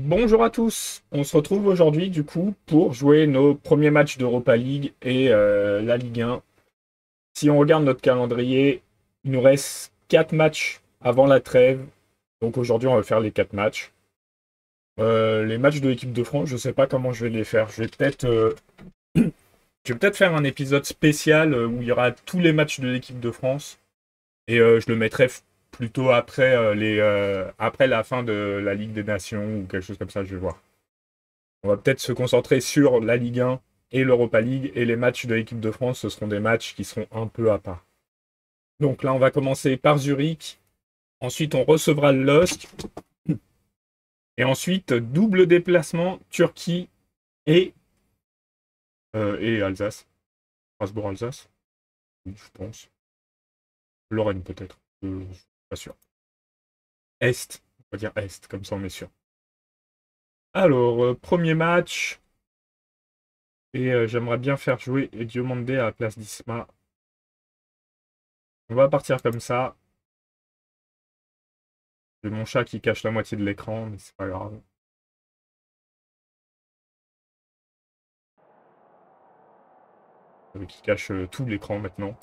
Bonjour à tous, on se retrouve aujourd'hui du coup pour jouer nos premiers matchs d'Europa League et la Ligue 1. Si on regarde notre calendrier, il nous reste 4 matchs avant la trêve. Donc aujourd'hui on va faire les 4 matchs. Les matchs de l'équipe de France, je sais pas comment je vais les faire. Je vais peut-être faire un épisode spécial où il y aura tous les matchs de l'équipe de France. Et je le mettrai plutôt après, après la fin de la Ligue des Nations ou quelque chose comme ça, je vais voir. On va peut-être se concentrer sur la Ligue 1 et l'Europa League, et les matchs de l'équipe de France, ce seront des matchs qui seront un peu à part. Donc là, on va commencer par Zurich, ensuite on recevra le LOSC, et ensuite double déplacement Turquie et Alsace. Strasbourg-Alsace, oui, je pense. Lorraine peut-être, je suis pas sûr. Est, on va dire Est, comme ça on est sûr. Alors, premier match, et j'aimerais bien faire jouer Diomandé à la place d'Isma. On va partir comme ça. J'ai mon chat qui cache la moitié de l'écran, mais c'est pas grave. Qui cache tout l'écran maintenant.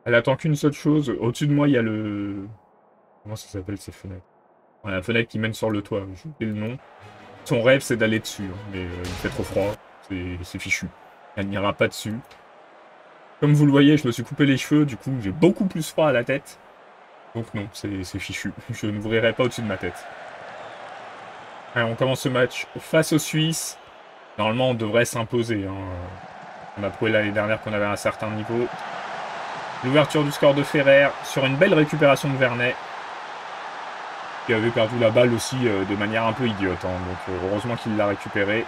Elle attend qu'une seule chose. Au-dessus de moi, il y a le... Comment ça s'appelle ces fenêtres? Ouais, la fenêtre qui mène sur le toit. J'ai oublié le nom. Son rêve, c'est d'aller dessus. Hein, mais il fait trop froid. C'est fichu. Elle n'ira pas dessus. Comme vous le voyez, je me suis coupé les cheveux. Du coup, j'ai beaucoup plus froid à la tête. Donc non, c'est fichu. Je n'ouvrirai pas au-dessus de ma tête. Allez, on commence ce match face aux Suisses. Normalement, on devrait s'imposer. Hein. On a prouvé l'année dernière qu'on avait un certain niveau. L'ouverture du score de Ferrer sur une belle récupération de Vernet, qui avait perdu la balle aussi de manière un peu idiote. Hein. Donc heureusement qu'il l'a récupéré.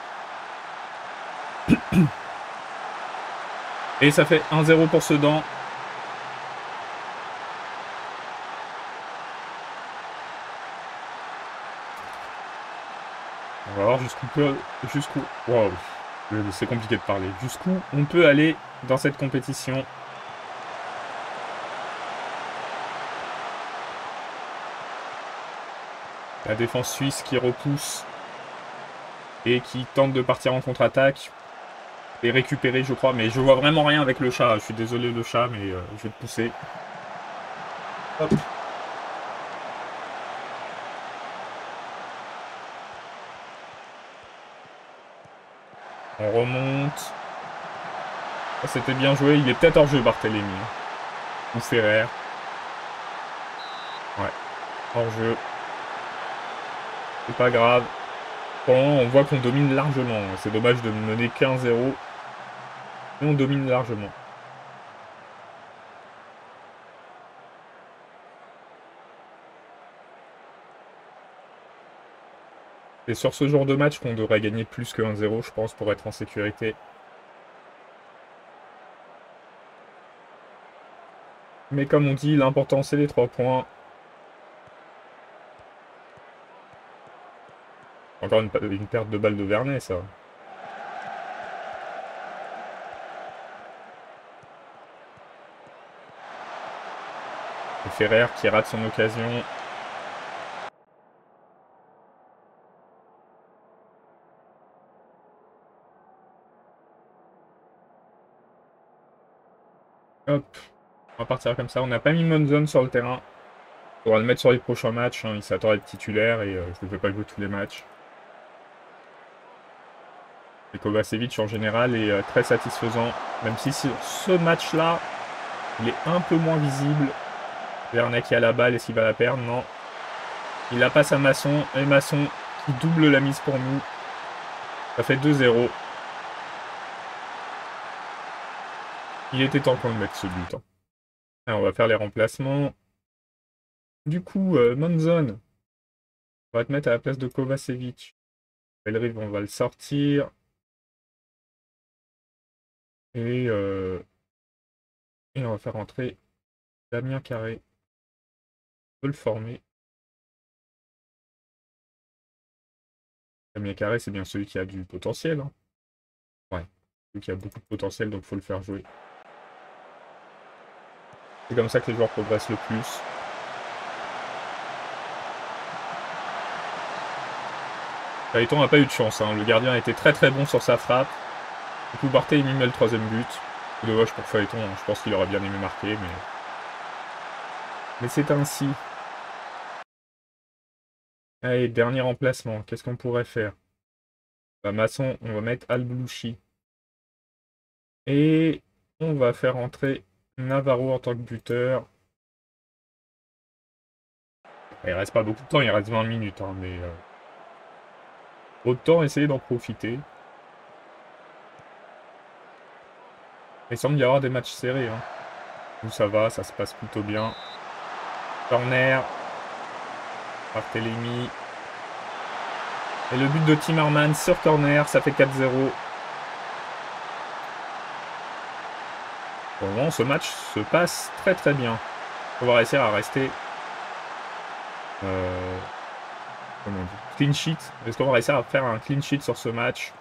Et ça fait 1-0 pour Sedan. On va voir jusqu'où... Wow. C'est compliqué de parler. Jusqu'où on peut aller dans cette compétition. La défense suisse qui repousse et qui tente de partir en contre-attaque. Et récupérer, je crois. Mais je vois vraiment rien avec le chat. Je suis désolé le chat, mais je vais te pousser. Hop. On remonte. Oh, c'était bien joué. Il est peut-être hors jeu, Barthélémy. Ou Ferrer. Ouais. Hors jeu. C'est pas grave. Pour le moment, on voit qu'on domine largement. C'est dommage de mener 15-0. Mais on domine largement. C'est sur ce genre de match qu'on devrait gagner plus que 1-0, je pense, pour être en sécurité. Mais comme on dit, l'important c'est les 3 points. Encore une perte de balle de Vernet, ça. Et Ferrer qui rate son occasion. Hop. On va partir comme ça. On n'a pas mis Monzon sur le terrain. On va le mettre sur les prochains matchs. Hein. Il s'attend à être titulaire et je ne vais pas jouer tous les matchs. Et Kovacevic en général est très satisfaisant. Même si sur ce match-là, il est un peu moins visible. Vernet qui a la balle, est-ce qu'il va la perdre? Non. Il la passe à Masson. Et Masson qui double la mise pour nous. Ça fait 2-0. Il était temps qu'on le mette ce but. Hein. Alors, on va faire les remplacements. Du coup, Monzon. On va te mettre à la place de Kovacevic. Belrive, on va le sortir. Et on va faire entrer Damien Carré. On peut le former. Damien Carré, c'est bien celui qui a du potentiel. Hein. Ouais, celui qui a beaucoup de potentiel, donc il faut le faire jouer. C'est comme ça que les joueurs progressent le plus. Phaéton n'a pas eu de chance, hein. Le gardien a été très très bon sur sa frappe. Du coup, Barthélémy met le 3e but. C'est dommage pour Phaéton, hein. Je pense qu'il aurait bien aimé marquer, mais c'est ainsi. Allez, dernier remplacement. Qu'est-ce qu'on pourrait faire? Bah, Masson, on va mettre Al-Blouchi. Et on va faire entrer Navarro en tant que buteur. Il reste pas beaucoup de temps, il reste 20 minutes, hein, mais autant essayer d'en profiter. Il semble y avoir des matchs serrés. Hein. Où ça va, ça se passe plutôt bien. Corner. Barthélémy. Et le but de Timmermans sur corner, ça fait 4-0. Pour le moment, ce match se passe très très bien. On va réussir à rester... comment on dit, clean sheet. Est-ce qu'on va réussir à faire un clean sheet sur ce match?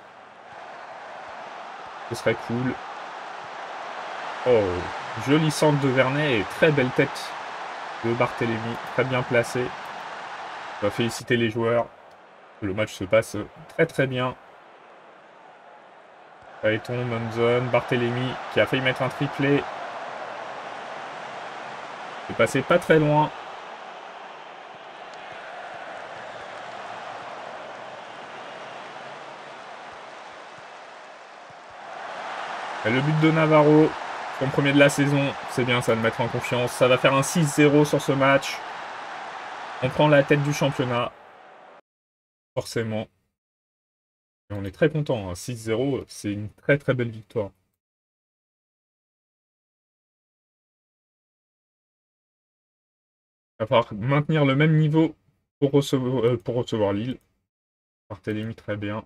Ce serait cool. Oh, joli centre de Vernet et très belle tête de Barthélémy. Très bien placé. On va féliciter les joueurs. Le match se passe très très bien. Phaéton, Monzon, Barthélémy qui a failli mettre un triplé. C'est passé pas très loin. Et le but de Navarro, son premier de la saison, c'est bien, ça va le mettre en confiance. Ça va faire un 6-0 sur ce match. On prend la tête du championnat. Forcément. Et on est très content. 6-0, c'est une très très belle victoire. Il va falloir maintenir le même niveau pour recevoir Lille. Barthélémy très bien.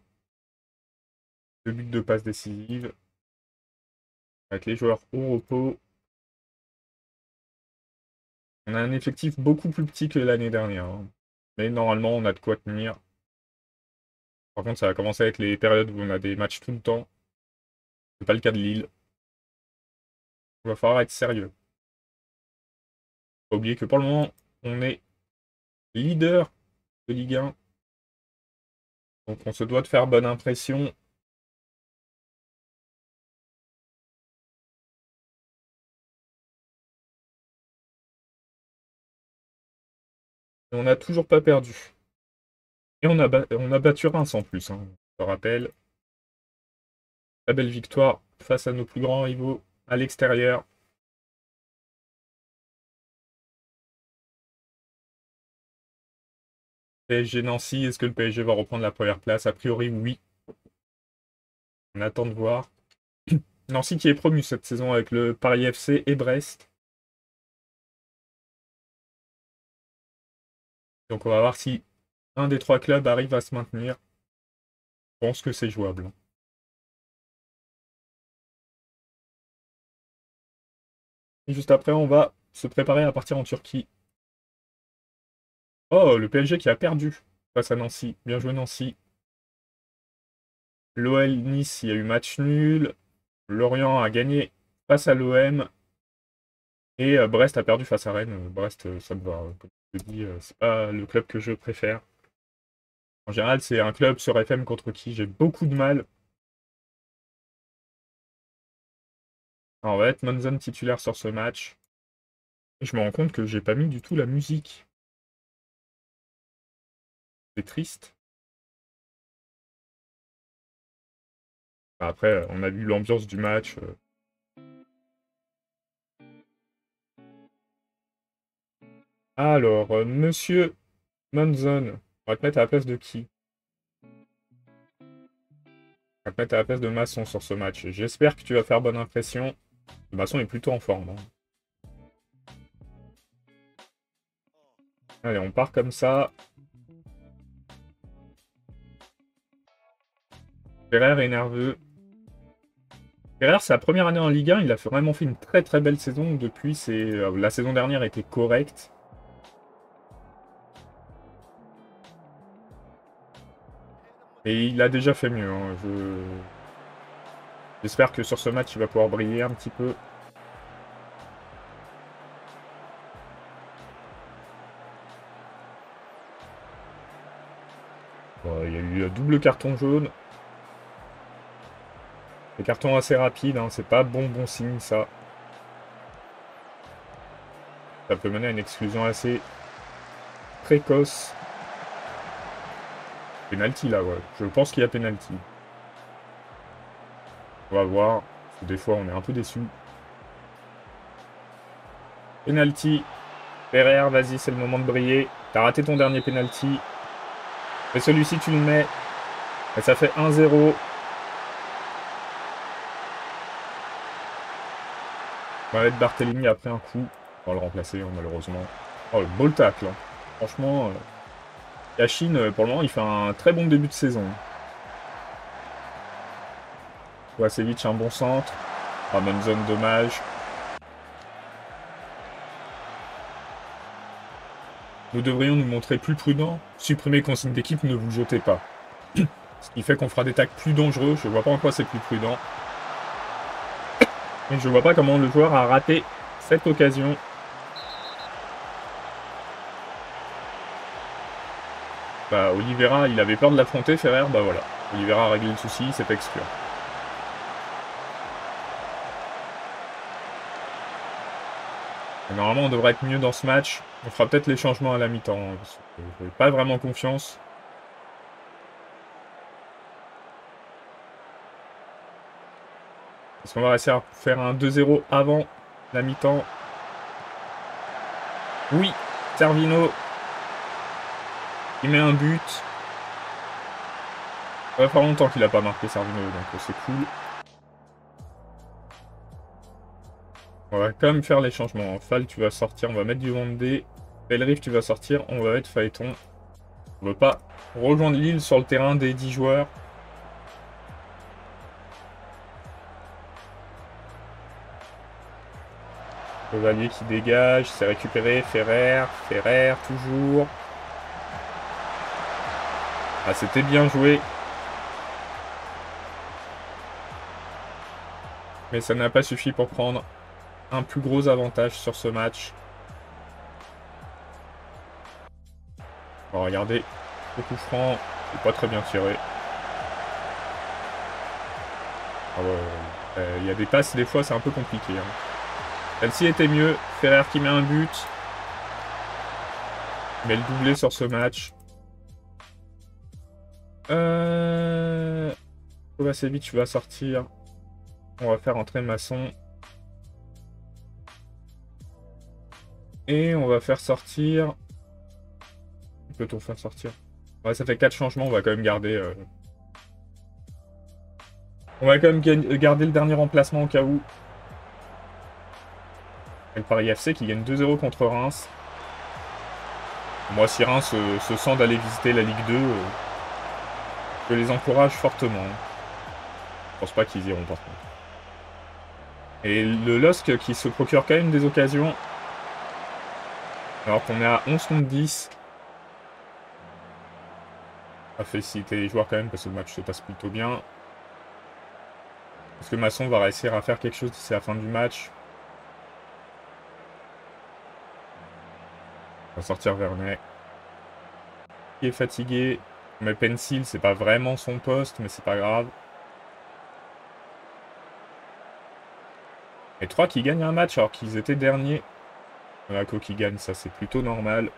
Le but de passe décisive. Avec les joueurs au repos. On a un effectif beaucoup plus petit que l'année dernière. Hein. Mais normalement, on a de quoi tenir. Par contre, ça va commencer avec les périodes où on a des matchs tout le temps. C'est pas le cas de Lille. Il va falloir être sérieux. Faut pas oublier que pour le moment, on est leader de Ligue 1. Donc on se doit de faire bonne impression. Et on n'a toujours pas perdu. Et on a battu Reims en plus, hein, je te rappelle. Très belle victoire face à nos plus grands rivaux à l'extérieur. PSG Nancy, est-ce que le PSG va reprendre la première place? A priori, oui. On attend de voir. Nancy qui est promu cette saison avec le Paris FC et Brest. Donc on va voir si un des trois clubs arrive à se maintenir. Je pense que c'est jouable. Et juste après, on va se préparer à partir en Turquie. Oh, le PSG qui a perdu face à Nancy. Bien joué Nancy. L'OL Nice, il y a eu match nul. Lorient a gagné face à l'OM. Et Brest a perdu face à Rennes. Brest, ça me va. Comme je te dis, c'est pas le club que je préfère. En général, c'est un club sur FM contre qui j'ai beaucoup de mal. Alors, on va être Monzon titulaire sur ce match. Et je me rends compte que j'ai pas mis du tout la musique. C'est triste. Après, on a vu l'ambiance du match. Alors, monsieur Monzon, on va te mettre à la place de qui? On va te mettre à la place de Masson sur ce match. J'espère que tu vas faire bonne impression. Masson est plutôt en forme. Hein. Allez, on part comme ça. Ferrer est nerveux. Ferrer, sa première année en Ligue 1, il a vraiment fait une très très belle saison. Depuis, la saison dernière était correcte. Et il a déjà fait mieux. Hein. J'espère que sur ce match, il va pouvoir briller un petit peu. Bon, il y a eu eu double carton jaune. Des cartons assez rapides, hein, c'est pas bon signe ça. Ça peut mener à une exclusion assez précoce. Penalty là, ouais. Je pense qu'il y a penalty. On va voir. Parce que des fois, on est un peu déçu. Penalty. Ferrer, vas-y, c'est le moment de briller. T'as raté ton dernier penalty. Mais celui-ci, tu le mets. Et ça fait 1-0. On va mettre Barthélémy après un coup. On va le remplacer, hein, malheureusement. Oh, le beau tacle. Hein. Franchement, Yashin, pour le moment, il fait un très bon début de saison. Kovacevic, un bon centre. Ah, même zone, dommage. Nous devrions nous montrer plus prudents. Supprimer consigne d'équipe, ne vous jetez pas. Ce qui fait qu'on fera des tacles plus dangereux. Je vois pas en quoi c'est plus prudent. Et je vois pas comment le joueur a raté cette occasion. Bah, Oliveira, il avait peur de l'affronter, Ferrer. Bah voilà. Oliveira a réglé le souci, il s'est fait exclure. Et normalement, on devrait être mieux dans ce match. On fera peut-être les changements à la mi-temps. Hein, parce que je n'ai pas vraiment confiance. Est-ce qu'on va réussir à faire un 2-0 avant la mi-temps? Oui, Servino. Il met un but. Ça va faire longtemps qu'il n'a pas marqué Servino, donc c'est cool. On va quand même faire les changements. Fall, tu vas sortir, on va mettre du Vendée. Bellerive, tu vas sortir, on va mettre Phaéton. On ne veut pas rejoindre Lille sur le terrain des 10 joueurs. Chevalier qui dégage, c'est récupéré, Ferrer, toujours. Ah, c'était bien joué. Mais ça n'a pas suffi pour prendre un plus gros avantage sur ce match. On va regarder le coup franc, c'est pas très bien tiré. Ah ouais, il y a des passes, des fois c'est un peu compliqué. Hein. Celle-ci était mieux, Ferrer qui met un but. Mais le doublé sur ce match. Kovacevic, tu vas sortir. On va faire entrer Masson. Et on va faire sortir... Peut-on faire sortir? Ouais, ça fait 4 changements, on va quand même garder... On va quand même garder le dernier remplacement au cas où. Et le Paris FC qui gagne 2-0 contre Reims. Moi, si Reims se sent d'aller visiter la Ligue 2, je les encourage fortement. Je pense pas qu'ils iront par contre. Et le LOSC qui se procure quand même des occasions. Alors qu'on est à 11 contre 10. On va féliciter les joueurs quand même parce que le match se passe plutôt bien. Est-ce que Masson va réussir à faire quelque chose d'ici la fin du match? On va sortir Vernet. Qui est fatigué. Mais Pencil, c'est pas vraiment son poste, mais c'est pas grave. Et 3 qui gagnent un match alors qu'ils étaient derniers. Monaco qui gagne, ça c'est plutôt normal.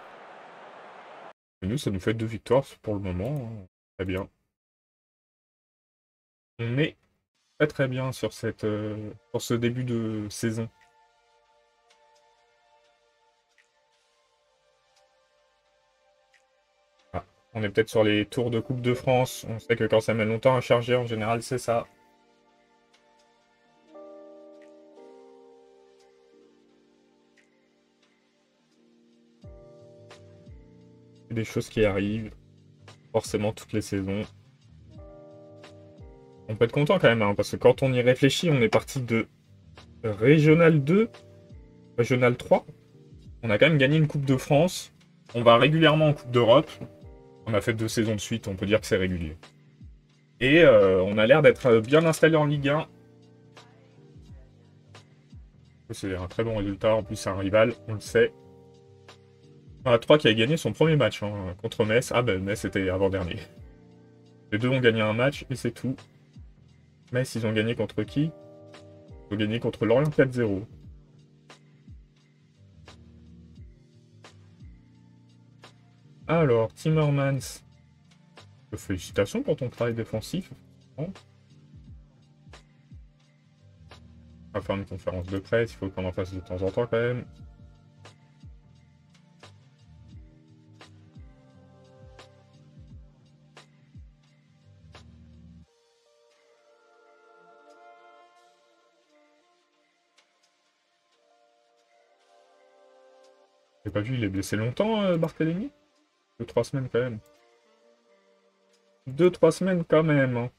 Et nous, ça nous fait 2 victoires pour le moment. Hein. Très bien. On est très très bien sur ce début de saison. Ah, on est peut-être sur les tours de Coupe de France. On sait que quand ça met longtemps à charger, en général, c'est ça. Des choses qui arrivent. Forcément, toutes les saisons. On peut être content quand même, hein, parce que quand on y réfléchit, on est parti de Régional 2, Régional 3. On a quand même gagné une Coupe de France. On va régulièrement en Coupe d'Europe. On a fait 2 saisons de suite, on peut dire que c'est régulier. Et on a l'air d'être bien installé en Ligue 1. C'est un très bon résultat, en plus c'est un rival, on le sait. On a 3 qui a gagné son premier match hein, contre Metz. Ah ben Metz c'était avant-dernier. Les deux ont gagné un match et c'est tout. Metz, ils ont gagné contre qui? Ils ont gagné contre Lorient 4-0. Alors, Timmermans. Félicitations pour ton travail défensif. On va faire une conférence de presse, il faut qu'on en fasse de temps en temps quand même. J'ai pas vu, il est blessé longtemps, Barthélémy? 2-3 semaines quand même. 2-3 semaines quand même. Hein.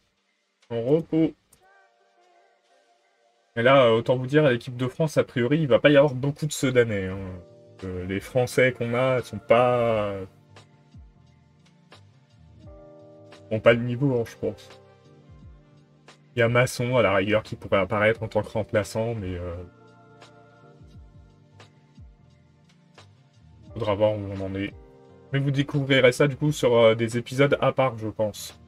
En repos. Et là, autant vous dire, à l'équipe de France, a priori, il va pas y avoir beaucoup de ceux d'année. Hein. Les Français qu'on a sont pas... ont pas le niveau, hein, je pense. Il y a Masson, à la rigueur, qui pourrait apparaître en tant que remplaçant, mais... faudra voir où on en est. Mais vous découvrirez ça, du coup, sur des épisodes à part, je pense.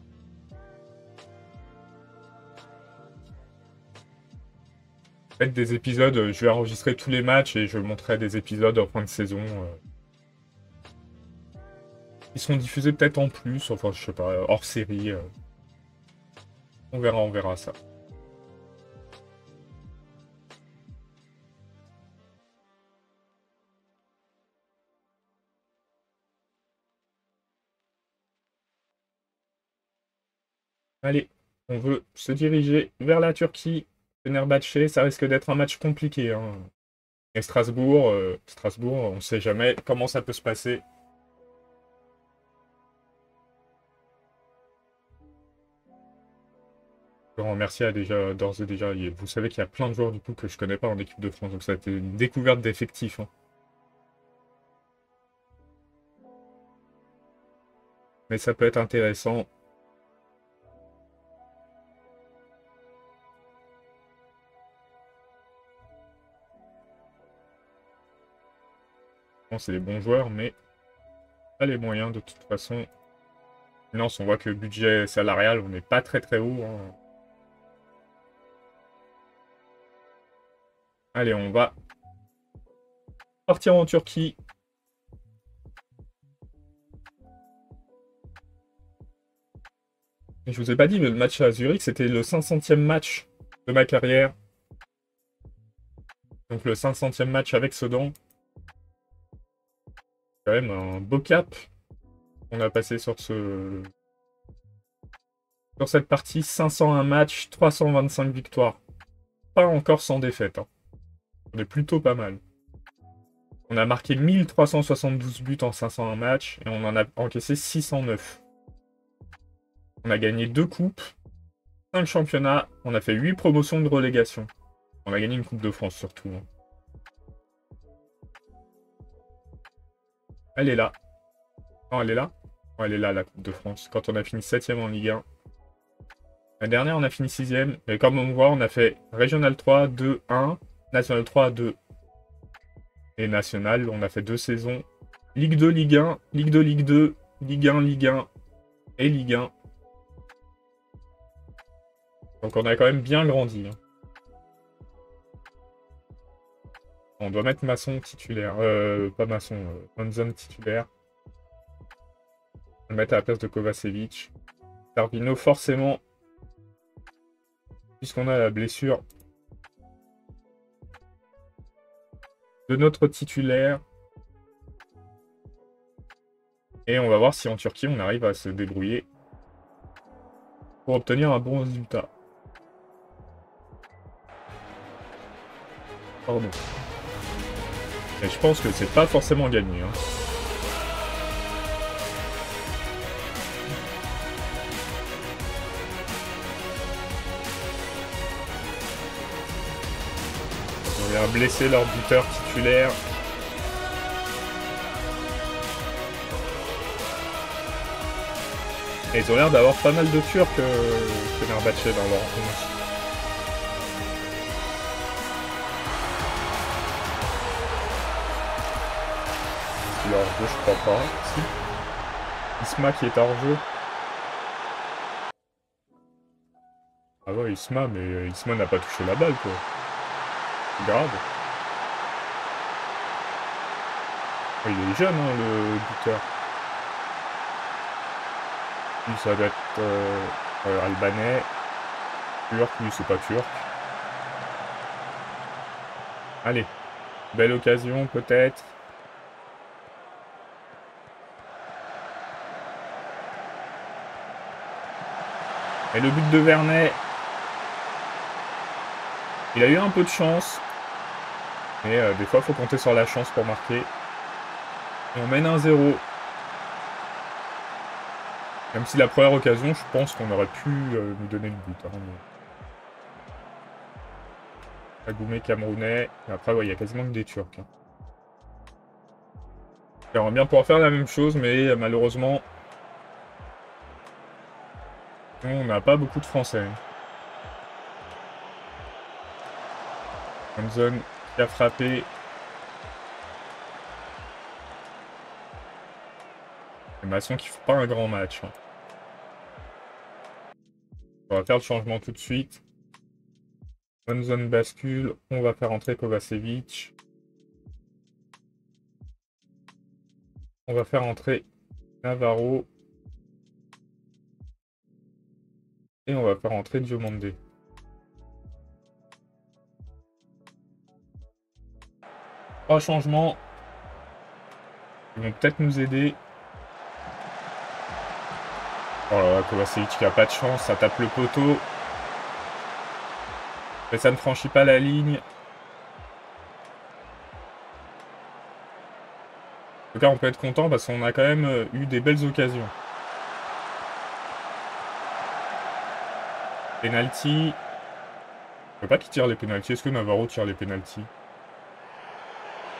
En fait, des épisodes, je vais enregistrer tous les matchs et je montrerai des épisodes en fin de saison. Ils seront diffusés peut-être en plus, enfin, je sais pas, hors série. On verra ça. Allez, on veut se diriger vers la Turquie. Fenerbahçe, ça risque d'être un match compliqué. Hein. Et Strasbourg, on ne sait jamais comment ça peut se passer. Je remercie d'ores et déjà. Vous savez qu'il y a plein de joueurs du coup que je connais pas en équipe de France, donc ça a été une découverte d'effectifs. Hein. Mais ça peut être intéressant. Bon, c'est les bons joueurs, mais pas les moyens de toute façon. Lens, on voit que le budget salarial, on n'est pas très très haut. Hein. Allez, on va partir en Turquie. Et je vous ai pas dit, mais le match à Zurich, c'était le 500e match de ma carrière. Donc le 500e match avec Sedan. Quand même un beau cap. On a passé sur cette partie. 501 matchs, 325 victoires. Pas encore sans défaite. Hein. On est plutôt pas mal. On a marqué 1372 buts en 501 matchs et on en a encaissé 609. On a gagné 2 coupes, 5 championnats, on a fait 8 promotions de relégation. On a gagné une Coupe de France surtout. Hein. Elle est là. Non, elle est là. Oh, elle est là, la Coupe de France. Quand on a fini 7ème en Ligue 1. La dernière, on a fini 6ème. Et comme on voit, on a fait Régional 3, 2, 1. National 3, 2. Et National, on a fait 2 saisons. Ligue 2, Ligue 1. Ligue 2, Ligue 2. Ligue 1, Ligue 1. Et Ligue 1. Donc on a quand même bien grandi. Hein. On doit mettre Masson titulaire. Pas Masson. Hanson titulaire. On va le mettre à la place de Kovacevic. Darvino, forcément. Puisqu'on a la blessure de notre titulaire. Et on va voir si en Turquie, on arrive à se débrouiller pour obtenir un bon résultat. Pardon. Et je pense que c'est pas forcément gagné. Hein. On vient blesser leur buteur titulaire. Et ils ont l'air d'avoir pas mal de Turcs Fenerbahçe dans leur 11. Il est hors jeu, je crois pas. Si. Isma qui est hors jeu. ouais, Isma, mais Isma n'a pas touché la balle, quoi. C'est grave. Ouais, il est jeune, hein, le buteur. Lui, ça doit être albanais. Turc, lui, c'est pas turc. Allez, belle occasion, peut-être. Et le but de Vernet. Il a eu un peu de chance. Mais des fois, il faut compter sur la chance pour marquer. Et on mène 1-0. Même si la première occasion, je pense qu'on aurait pu nous donner le but. Hein, mais... Agoumé camerounais. Et après, ouais, il y a quasiment que des Turcs. Hein. J'aimerais bien pouvoir faire la même chose, mais malheureusement, on n'a pas beaucoup de Français. Hanson qui a frappé. Et Masson qui fait pas un grand match. Hein. On va faire le changement tout de suite. Hanson bascule. On va faire entrer Kovacevic. On va faire entrer Navarro. Et on va faire entrer Diomandé. Trois changements. Ils vont peut-être nous aider. Oh là là, Kovacevic qui a pas de chance. Ça tape le poteau. Mais ça ne franchit pas la ligne. En tout cas, on peut être content parce qu'on a quand même eu des belles occasions. Penalty. Je sais pas qui tire les penalties. Est-ce que Navarro tire les penalties?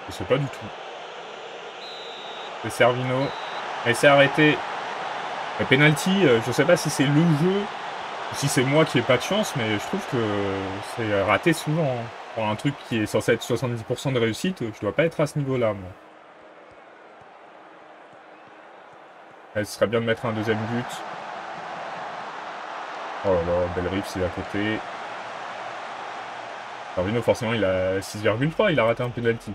Je sais pas du tout. C'est Servino. Et c'est arrêté. Le penalty, je sais pas si c'est le jeu, ou si c'est moi qui ai pas de chance, mais je trouve que c'est raté souvent. Hein. Pour un truc qui est censé être 70% de réussite, je dois pas être à ce niveau-là, moi. Ce serait bien de mettre un deuxième but. Oh là là, belle riff, c'est à côté. Servino, forcément, il a 6,3, il a raté un penalty.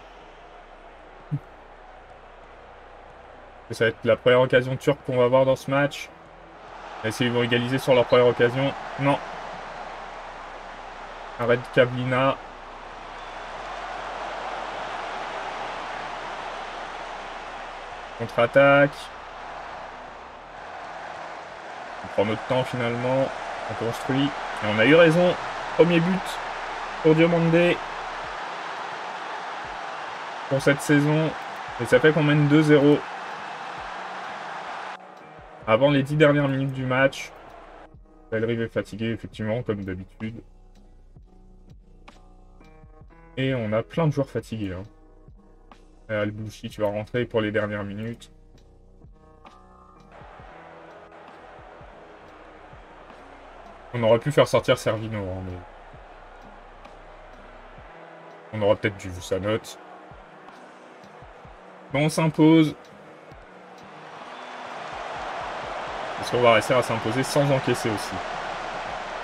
Ça va être la première occasion turque qu'on va avoir dans ce match. Est-ce qu'ils vont égaliser sur leur première occasion? Non. Arrête Kablina. Contre-attaque. On prend notre temps finalement. On construit. Et on a eu raison. Premier but pour Diomandé. Pour cette saison. Et ça fait qu'on mène 2-0. Avant les 10 dernières minutes du match. Belrive est fatigué, effectivement, comme d'habitude. Et on a plein de joueurs fatigués. Hein. Al-Bouchi, tu vas rentrer pour les dernières minutes. On aurait pu faire sortir Servino, hein, mais... On aura peut-être dû vu sa note. Mais on s'impose. Est-ce qu'on va réussir à s'imposer sans encaisser aussi?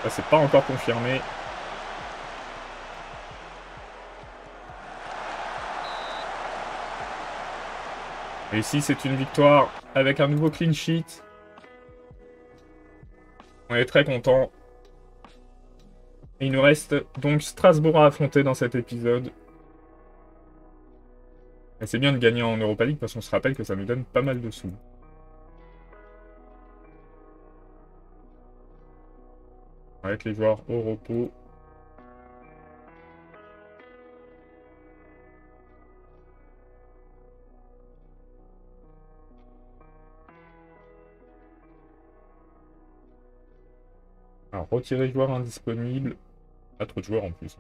Ça, c'est pas encore confirmé. Et ici, c'est une victoire avec un nouveau clean sheet. On est très content. Et il nous reste donc Strasbourg à affronter dans cet épisode. Et c'est bien de gagner en Europa League parce qu'on se rappelle que ça nous donne pas mal de sous. Avec les joueurs au repos. Alors, retirer joueur indisponible. On a trop de joueurs en plus.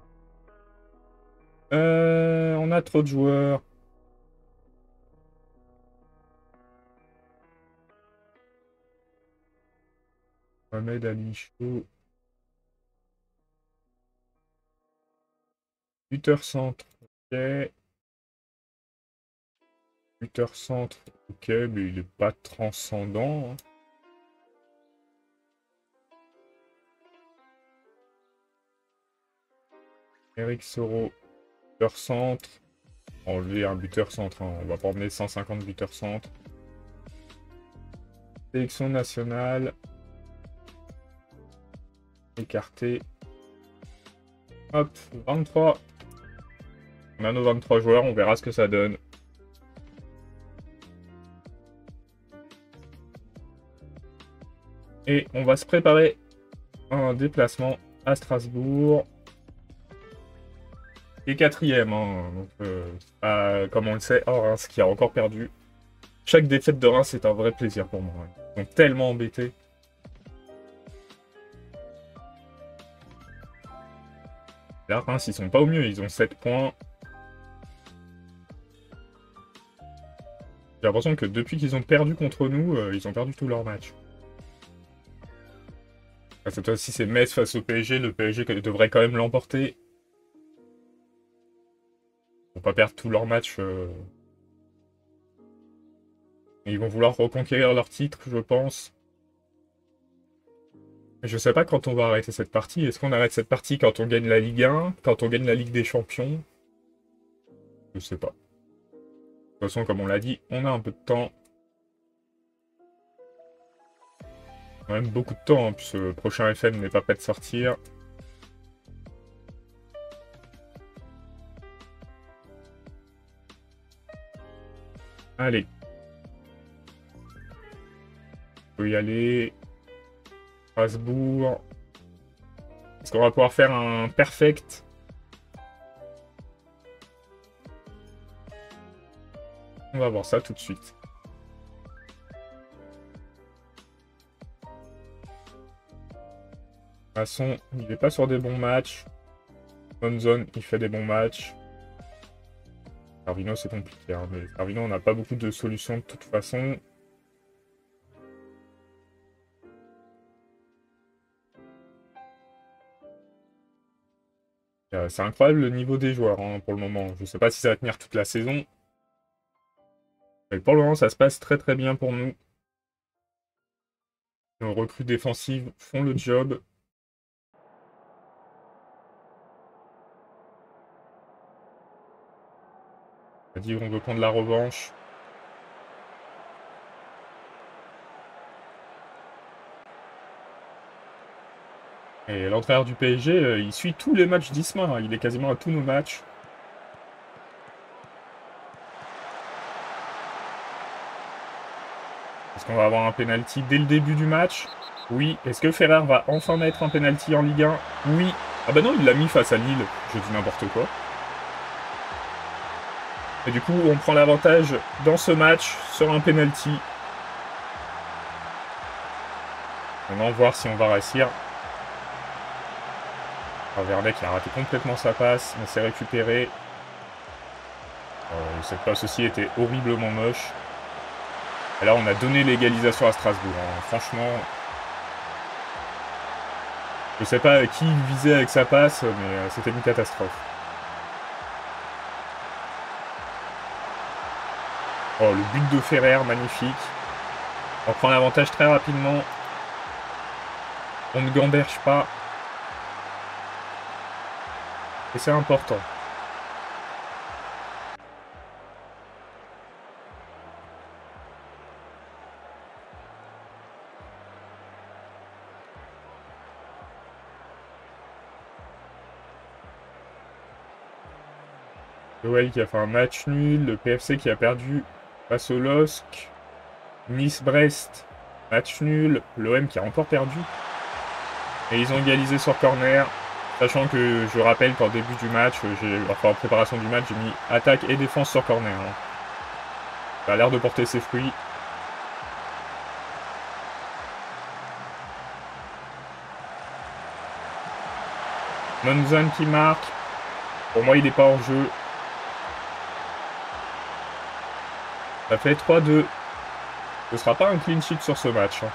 On a trop de joueurs. Mohamed Ali Chaud. Buteur centre. Ok. Buteur centre. Ok, mais il est pas transcendant. Hein. Eric Soro, buteur centre. Enlever un buteur centre, hein. On va pas emmener 150 buteurs centre. Sélection nationale. Écarté. Hop, 23. On a nos 23 joueurs, on verra ce que ça donne. Et on va se préparer à un déplacement à Strasbourg. Et quatrième, hein. Donc, comme on le sait, Reims qui a encore perdu. Chaque défaite de Reims est un vrai plaisir pour moi. Ils sont tellement embêtés. Là, Reims, ils sont pas au mieux, ils ont 7 points. J'ai l'impression que depuis qu'ils ont perdu contre nous, ils ont perdu tous leurs matchs. Cette fois-ci, c'est Metz face au PSG. Le PSG devrait quand même l'emporter. Pour pas perdre tous leurs matchs. Ils vont vouloir reconquérir leur titre, je pense. Je sais pas quand on va arrêter cette partie. Est-ce qu'on arrête cette partie quand on gagne la Ligue 1? Quand on gagne la Ligue des Champions? Je sais pas. De toute façon, comme on l'a dit, on a un peu de temps. On a même beaucoup de temps, hein, puisque le prochain FM n'est pas prêt de sortir. Allez. On peut y aller. Strasbourg. Est-ce qu'on va pouvoir faire un perfect? On va voir ça tout de suite. Masson, il n'est pas sur des bons matchs. Monzon, il fait des bons matchs. Carvino, c'est compliqué, hein, mais Carvino, on n'a pas beaucoup de solutions de toute façon. C'est incroyable le niveau des joueurs, hein, pour le moment. Je ne sais pas si ça va tenir toute la saison. Mais pour le moment, ça se passe très très bien pour nous. Nos recrues défensives font le job. On a dit qu'on veut prendre la revanche. Et l'entraîneur du PSG, il suit tous les matchs d'Isma. Hein. Il est quasiment à tous nos matchs. Est-ce qu'on va avoir un penalty dès le début du match? Oui. Est-ce que Ferrer va enfin mettre un penalty en Ligue 1? Oui. Ah bah non, il l'a mis face à Lille. Je dis n'importe quoi. Et du coup, on prend l'avantage dans ce match sur un penalty. Maintenant, voir si on va réussir. Vernet qui a raté complètement sa passe, mais s'est récupéré. Cette passe aussi était horriblement moche. Et là, on a donné l'égalisation à Strasbourg. Hein. Franchement, je sais pas qui il visait avec sa passe, mais c'était une catastrophe. Oh, le but de Ferrer, magnifique. On prend l'avantage très rapidement. On ne gamberge pas. Et c'est important. L'OL qui a fait un match nul. Le PFC qui a perdu face au LOSC. Nice-Brest, match nul. L'OM qui a encore perdu. Et ils ont égalisé sur corner. Sachant que je rappelle qu'en début du match, en préparation du match, j'ai mis attaque et défense sur corner. Hein. Ça a l'air de porter ses fruits. Monzon qui marque. Pour moi, il n'est pas en jeu. Ça fait 3-2. Ce ne sera pas un clean sheet sur ce match. Hein.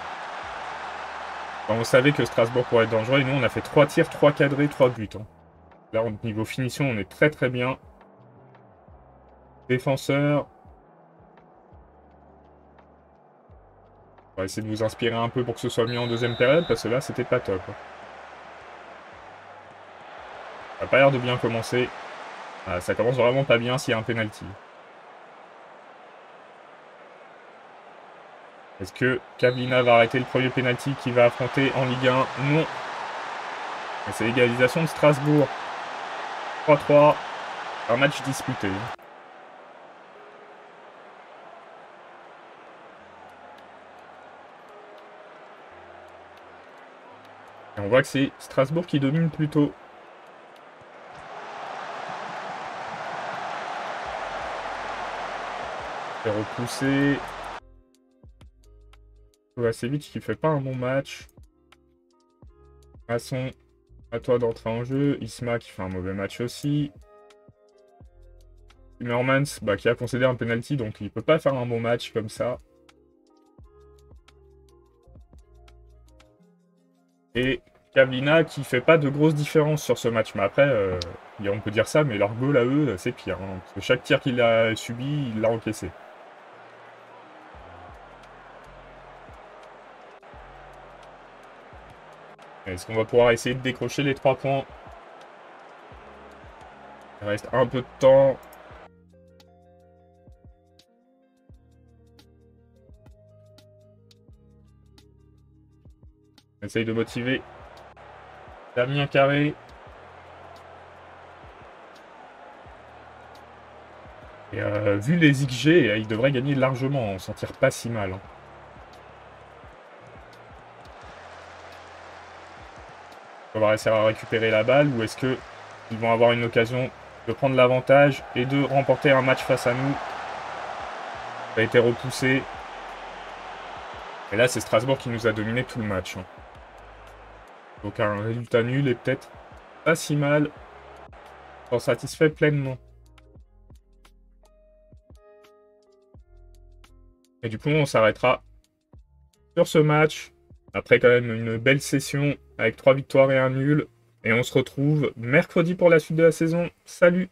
On savait que Strasbourg pourrait être dangereux et nous on a fait 3 tirs, 3 cadrés, 3 buts. Hein. Là au niveau finition on est très très bien. Défenseur. On va essayer de vous inspirer un peu pour que ce soit mieux en deuxième période parce que là c'était pas top. Hein. Ça n'a pas l'air de bien commencer. Ah, ça commence vraiment pas bien s'il y a un penalty. Est-ce que Kavlina va arrêter le premier penalty qu'il va affronter en Ligue 1? Non. Et c'est l'égalisation de Strasbourg. 3-3. Un match disputé. Et on voit que c'est Strasbourg qui domine plutôt. C'est repoussé. Kovacevic qui fait pas un bon match. Masson, à toi d'entrer en jeu. Isma qui fait un mauvais match aussi. Timmermans qui a concédé un penalty, donc il peut pas faire un bon match comme ça. Et Kavlina qui fait pas de grosses différences sur ce match. Mais après, on peut dire ça, mais leur goal à eux, c'est pire. Hein, parce que chaque tir qu'il a subi, il l'a encaissé. Est-ce qu'on va pouvoir essayer de décrocher les 3 points? Il reste un peu de temps. On essaye de motiver Damien Carré. Et vu les XG, il devrait gagner largement. On s'en tire pas si mal. Hein. On va réussir à récupérer la balle ou est-ce qu'ils vont avoir une occasion de prendre l'avantage et de remporter un match face à nous? Ça a été repoussé. Et là, c'est Strasbourg qui nous a dominé tout le match. Hein. Donc un résultat nul est peut-être pas si mal. On s'en satisfait pleinement. Et du coup, on s'arrêtera sur ce match. Après quand même une belle session avec 3 victoires et un nul. Et on se retrouve mercredi pour la suite de la saison. Salut!